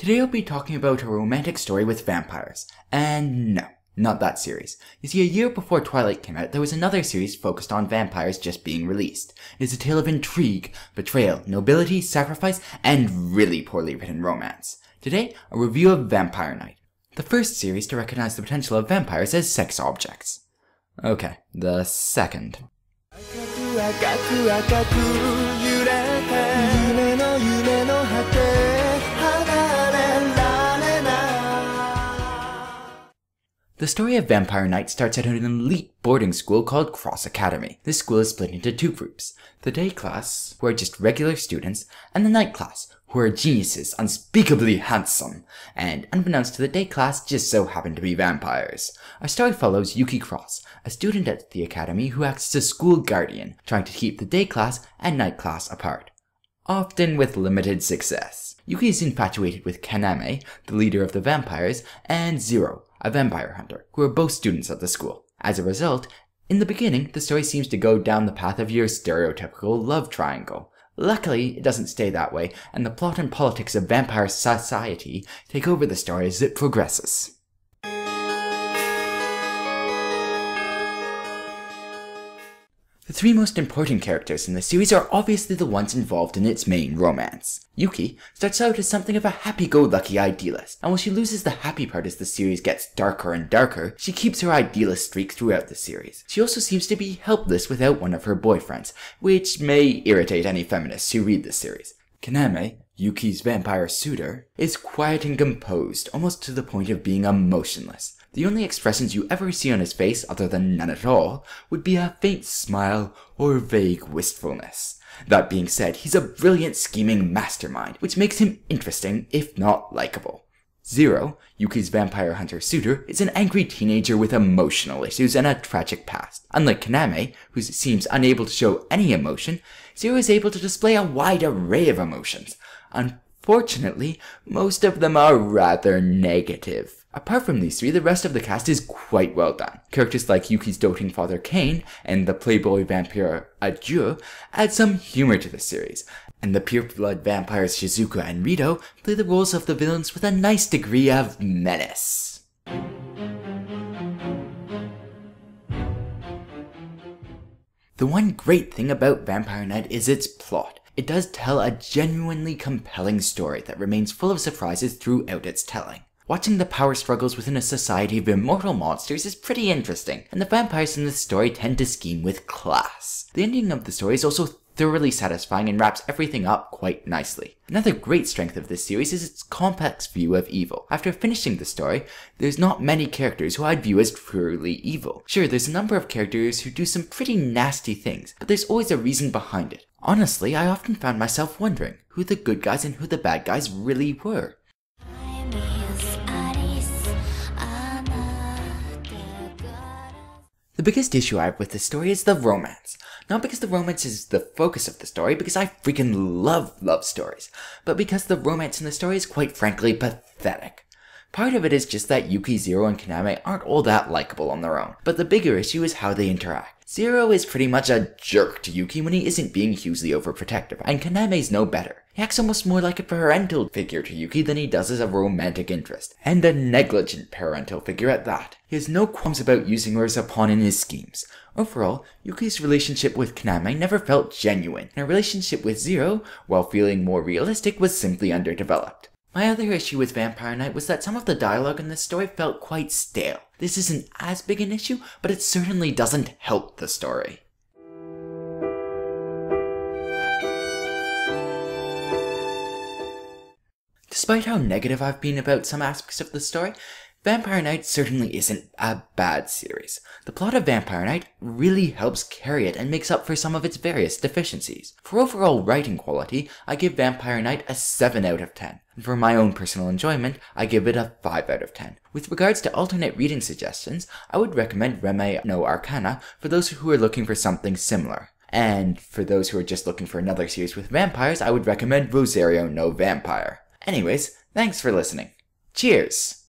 Today I'll be talking about a romantic story with vampires. And no, not that series. You see, a year before Twilight came out, there was another series focused on vampires just being released. It is a tale of intrigue, betrayal, nobility, sacrifice, and really poorly written romance. Today, a review of Vampire Knight, the first series to recognize the potential of vampires as sex objects. Okay, the second. The story of Vampire Knight starts at an elite boarding school called Cross Academy. This school is split into two groups: the day class, who are just regular students, and the night class, who are geniuses, unspeakably handsome, and unbeknownst to the day class, just so happen to be vampires. Our story follows Yuki Cross, a student at the academy who acts as a school guardian, trying to keep the day class and night class apart, often with limited success. Yuki is infatuated with Kaname, the leader of the vampires, and Zero, a vampire hunter, who are both students at the school. As a result, in the beginning, the story seems to go down the path of your stereotypical love triangle. Luckily, it doesn't stay that way, and the plot and politics of vampire society take over the story as it progresses. The three most important characters in the series are obviously the ones involved in its main romance. Yuki starts out as something of a happy-go-lucky idealist, and while she loses the happy part as the series gets darker and darker, she keeps her idealist streak throughout the series. She also seems to be helpless without one of her boyfriends, which may irritate any feminists who read this series. Kaname, Yuki's vampire suitor, is quiet and composed, almost to the point of being emotionless. The only expressions you ever see on his face, other than none at all, would be a faint smile or vague wistfulness. That being said, he's a brilliant scheming mastermind, which makes him interesting, if not likable. Zero, Yuki's vampire hunter suitor, is an angry teenager with emotional issues and a tragic past. Unlike Kaname, who seems unable to show any emotion, Zero is able to display a wide array of emotions. Unfortunately, most of them are rather negative. Apart from these three, the rest of the cast is quite well done. Characters like Yuki's doting father Kane and the playboy vampire Adieu add some humor to the series, and the pure-blood vampires Shizuka and Rito play the roles of the villains with a nice degree of menace. The one great thing about Vampire Knight is its plot. It does tell a genuinely compelling story that remains full of surprises throughout its telling. Watching the power struggles within a society of immortal monsters is pretty interesting, and the vampires in this story tend to scheme with class. The ending of the story is also thoroughly satisfying and wraps everything up quite nicely. Another great strength of this series is its complex view of evil. After finishing the story, there's not many characters who I'd view as truly evil. Sure, there's a number of characters who do some pretty nasty things, but there's always a reason behind it. Honestly, I often found myself wondering who the good guys and who the bad guys really were. The biggest issue I have with this story is the romance. Not because the romance is the focus of the story, because I freaking love stories, but because the romance in the story is quite frankly pathetic. Part of it is just that Yuki, Zero, and Kaname aren't all that likable on their own, but the bigger issue is how they interact. Zero is pretty much a jerk to Yuki when he isn't being hugely overprotective, and Kaname's no better. He acts almost more like a parental figure to Yuki than he does as a romantic interest, and a negligent parental figure at that. He has no qualms about using her as a pawn in his schemes. Overall, Yuki's relationship with Kaname never felt genuine, and her relationship with Zero, while feeling more realistic, was simply underdeveloped. My other issue with Vampire Knight was that some of the dialogue in this story felt quite stale. This isn't as big an issue, but it certainly doesn't help the story. Despite how negative I've been about some aspects of the story, Vampire Knight certainly isn't a bad series. The plot of Vampire Knight really helps carry it and makes up for some of its various deficiencies. For overall writing quality, I give Vampire Knight a 7 out of 10. And for my own personal enjoyment, I give it a 5 out of 10. With regards to alternate reading suggestions, I would recommend Reme no Arcana for those who are looking for something similar. And for those who are just looking for another series with vampires, I would recommend Rosario no Vampire. Anyways, thanks for listening. Cheers!